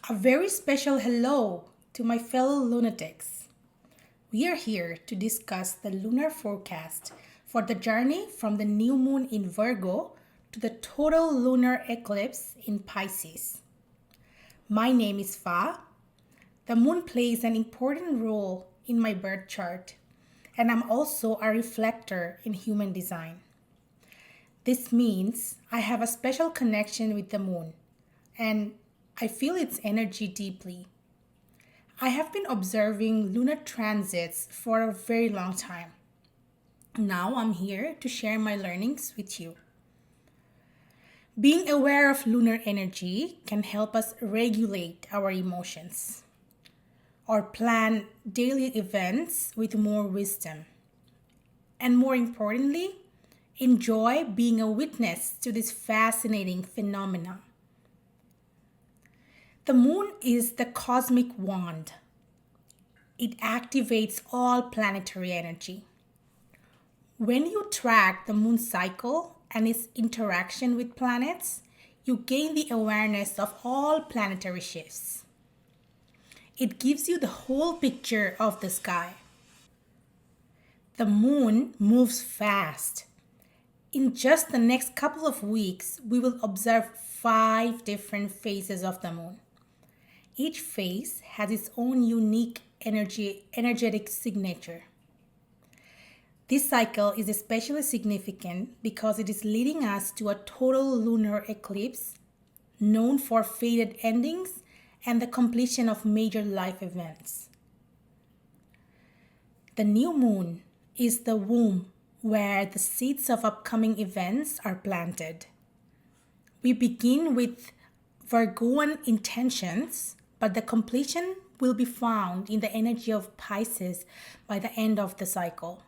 A very special hello to my fellow lunatics. We are here to discuss the lunar forecast for the journey from the new moon in Virgo to the total lunar eclipse in Pisces. My name is Fa. The moon plays an important role in my birth chart, and I'm also a reflector in human design. This means I have a special connection with the moon, and I feel its energy deeply. I have been observing lunar transits for a very long time. Now I'm here to share my learnings with you. Being aware of lunar energy can help us regulate our emotions or plan daily events with more wisdom. And more importantly, enjoy being a witness to this fascinating phenomenon. The moon is the cosmic wand. It activates all planetary energy. When you track the moon cycle and its interaction with planets, you gain the awareness of all planetary shifts. It gives you the whole picture of the sky. The moon moves fast. In just the next couple of weeks, we will observe 5 different phases of the moon. Each phase has its own unique energetic signature. This cycle is especially significant because it is leading us to a total lunar eclipse known for faded endings and the completion of major life events. The new moon is the womb where the seeds of upcoming events are planted. We begin with Virgoan intentions, but the completion will be found in the energy of Pisces by the end of the cycle.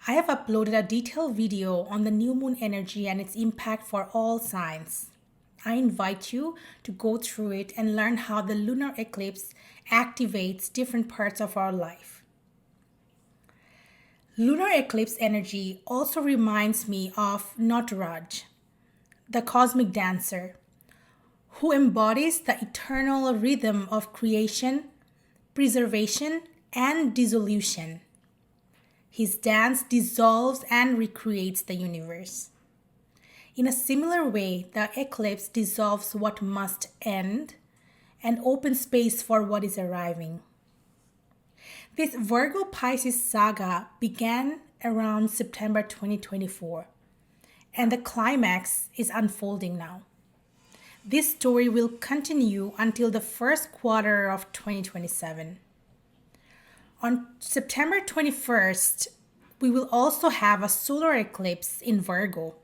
I have uploaded a detailed video on the new moon energy and its impact for all signs. I invite you to go through it and learn how the lunar eclipse activates different parts of our life. Lunar eclipse energy also reminds me of Nataraj, the cosmic dancer, who embodies the eternal rhythm of creation, preservation, and dissolution. His dance dissolves and recreates the universe. In a similar way, the eclipse dissolves what must end and opens space for what is arriving. This Virgo Pisces saga began around September 2024, and the climax is unfolding now. This story will continue until the first quarter of 2027. On September 21st, we will also have a solar eclipse in Virgo.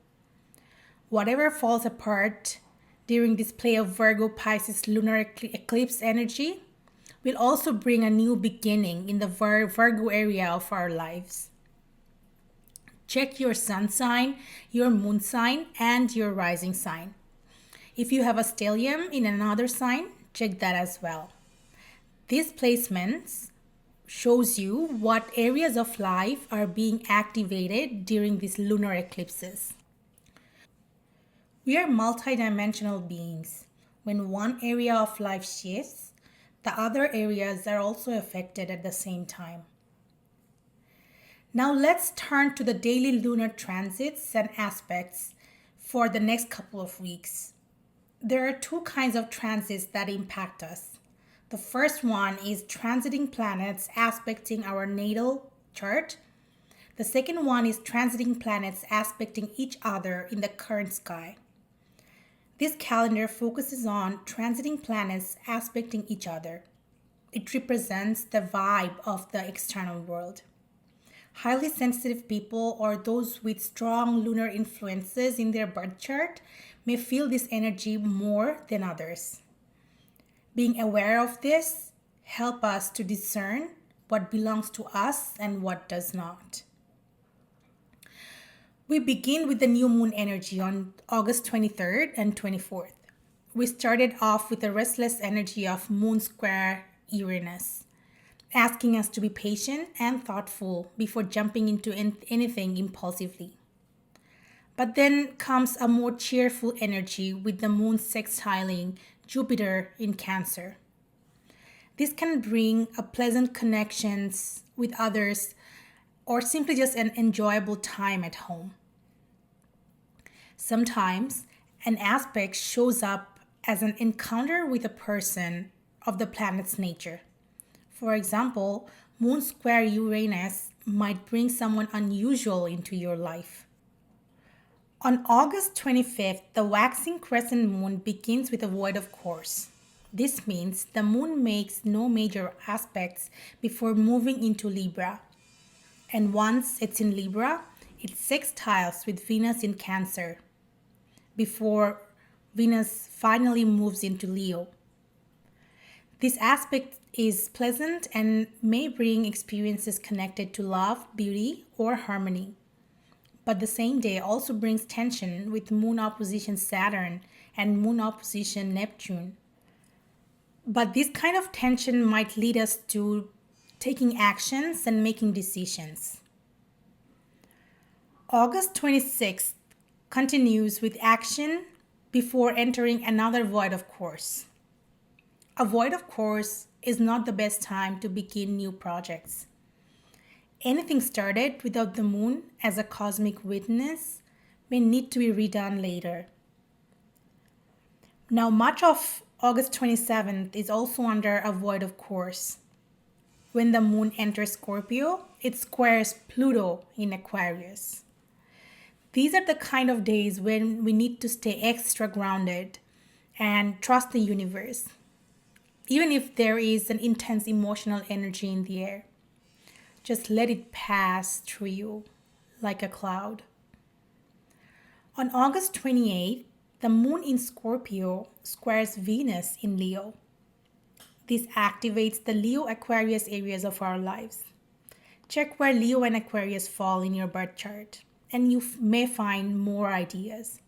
Whatever falls apart during this play of Virgo Pisces lunar eclipse energy will also bring a new beginning in the Virgo area of our lives. Check your sun sign, your moon sign, and your rising sign. If you have a stellium in another sign, check that as well. These placements shows you what areas of life are being activated during these lunar eclipses. We are multidimensional beings. When one area of life shifts, the other areas are also affected at the same time. Now let's turn to the daily lunar transits and aspects for the next couple of weeks. There are 2 kinds of transits that impact us. The first one is transiting planets aspecting our natal chart. The second one is transiting planets aspecting each other in the current sky. This calendar focuses on transiting planets aspecting each other. It represents the vibe of the external world. Highly sensitive people or those with strong lunar influences in their birth chart may feel this energy more than others. Being aware of this helps us to discern what belongs to us and what does not. We begin with the new moon energy on August 23rd and 24th. We started off with the restless energy of moon square Uranus, asking us to be patient and thoughtful before jumping into anything impulsively. But then comes a more cheerful energy with the moon sextiling Jupiter in Cancer. This can bring a pleasant connections with others or simply just an enjoyable time at home. Sometimes an aspect shows up as an encounter with a person of the planet's nature. For example, Moon square Uranus might bring someone unusual into your life. On August 25th, the waxing crescent moon begins with a void of course. This means the moon makes no major aspects before moving into Libra. And once it's in Libra, it sextiles with Venus in Cancer before Venus finally moves into Leo. This aspect is pleasant and may bring experiences connected to love, beauty, or harmony. But the same day also brings tension with Moon opposition Saturn and Moon opposition Neptune. But this kind of tension might lead us to taking actions and making decisions. August 26th continues with action before entering another void of course. A void of course is not the best time to begin new projects. Anything started without the moon as a cosmic witness may need to be redone later. Now, much of August 27th is also under a void of course. When the moon enters Scorpio, it squares Pluto in Aquarius. These are the kind of days when we need to stay extra grounded and trust the universe, even if there is an intense emotional energy in the air. Just let it pass through you like a cloud. On August 28th, the moon in Scorpio squares Venus in Leo. This activates the Leo Aquarius areas of our lives. Check where Leo and Aquarius fall in your birth chart, and you may find more ideas.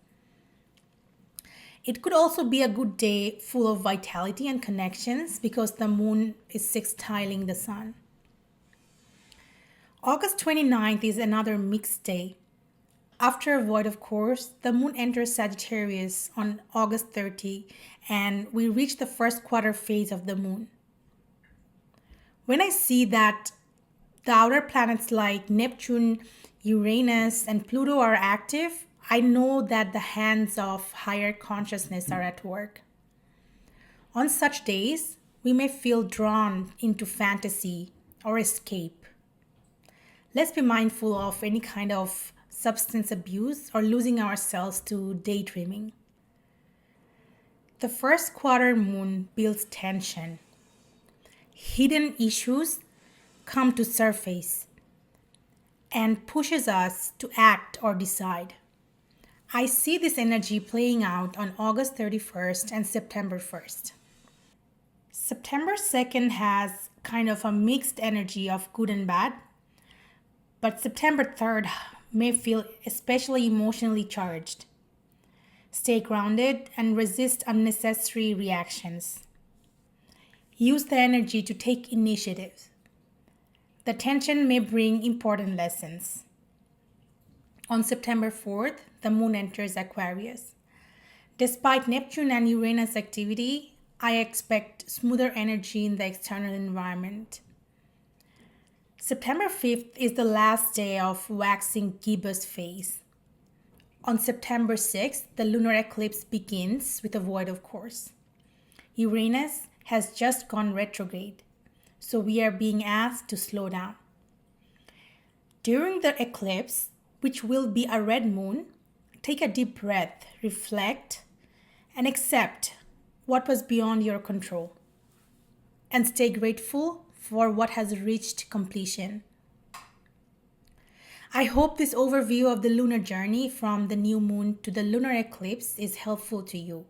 It could also be a good day full of vitality and connections because the moon is sextiling the sun. August 29th is another mixed day. After a void of course, the moon enters Sagittarius on August 30 and we reach the first quarter phase of the moon. When I see that the outer planets like Neptune, Uranus, and Pluto are active, I know that the hands of higher consciousness are at work. On such days, we may feel drawn into fantasy or escape. Let's be mindful of any kind of substance abuse or losing ourselves to daydreaming. The first quarter moon builds tension. Hidden issues come to surface and pushes us to act or decide. I see this energy playing out on August 31st and September 1st. September 2nd has kind of a mixed energy of good and bad, but September 3rd may feel especially emotionally charged. Stay grounded and resist unnecessary reactions. Use the energy to take initiative. The tension may bring important lessons. On September 4th, the moon enters Aquarius. Despite Neptune and Uranus activity, I expect smoother energy in the external environment. September 5th is the last day of waxing gibbous phase. On September 6th, the lunar eclipse begins with a void of course. Uranus has just gone retrograde, so we are being asked to slow down. During the eclipse, which will be a red moon, take a deep breath, reflect, and accept what was beyond your control. And stay grateful for what has reached completion. I hope this overview of the lunar journey from the new moon to the lunar eclipse is helpful to you.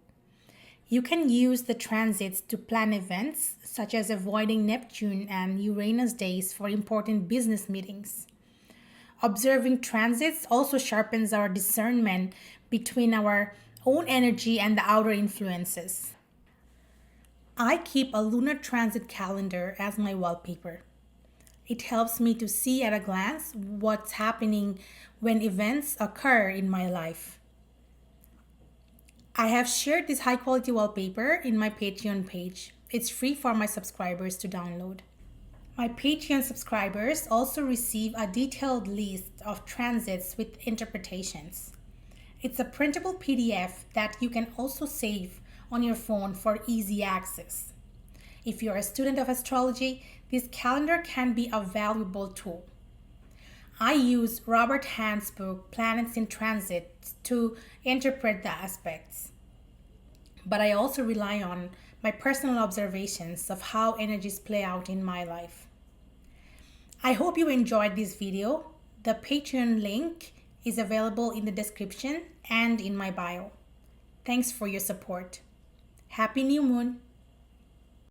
You can use the transits to plan events such as avoiding Neptune and Uranus days for important business meetings. Observing transits also sharpens our discernment between our own energy and the outer influences. I keep a lunar transit calendar as my wallpaper. It helps me to see at a glance what's happening when events occur in my life. I have shared this high quality wallpaper in my Patreon page. It's free for my subscribers to download. My Patreon subscribers also receive a detailed list of transits with interpretations. It's a printable PDF that you can also save on your phone for easy access. If you're a student of astrology, this calendar can be a valuable tool. I use Robert Hand's book, Planets in Transit, to interpret the aspects. But I also rely on my personal observations of how energies play out in my life. I hope you enjoyed this video. The Patreon link is available in the description and in my bio. Thanks for your support. Happy New Moon!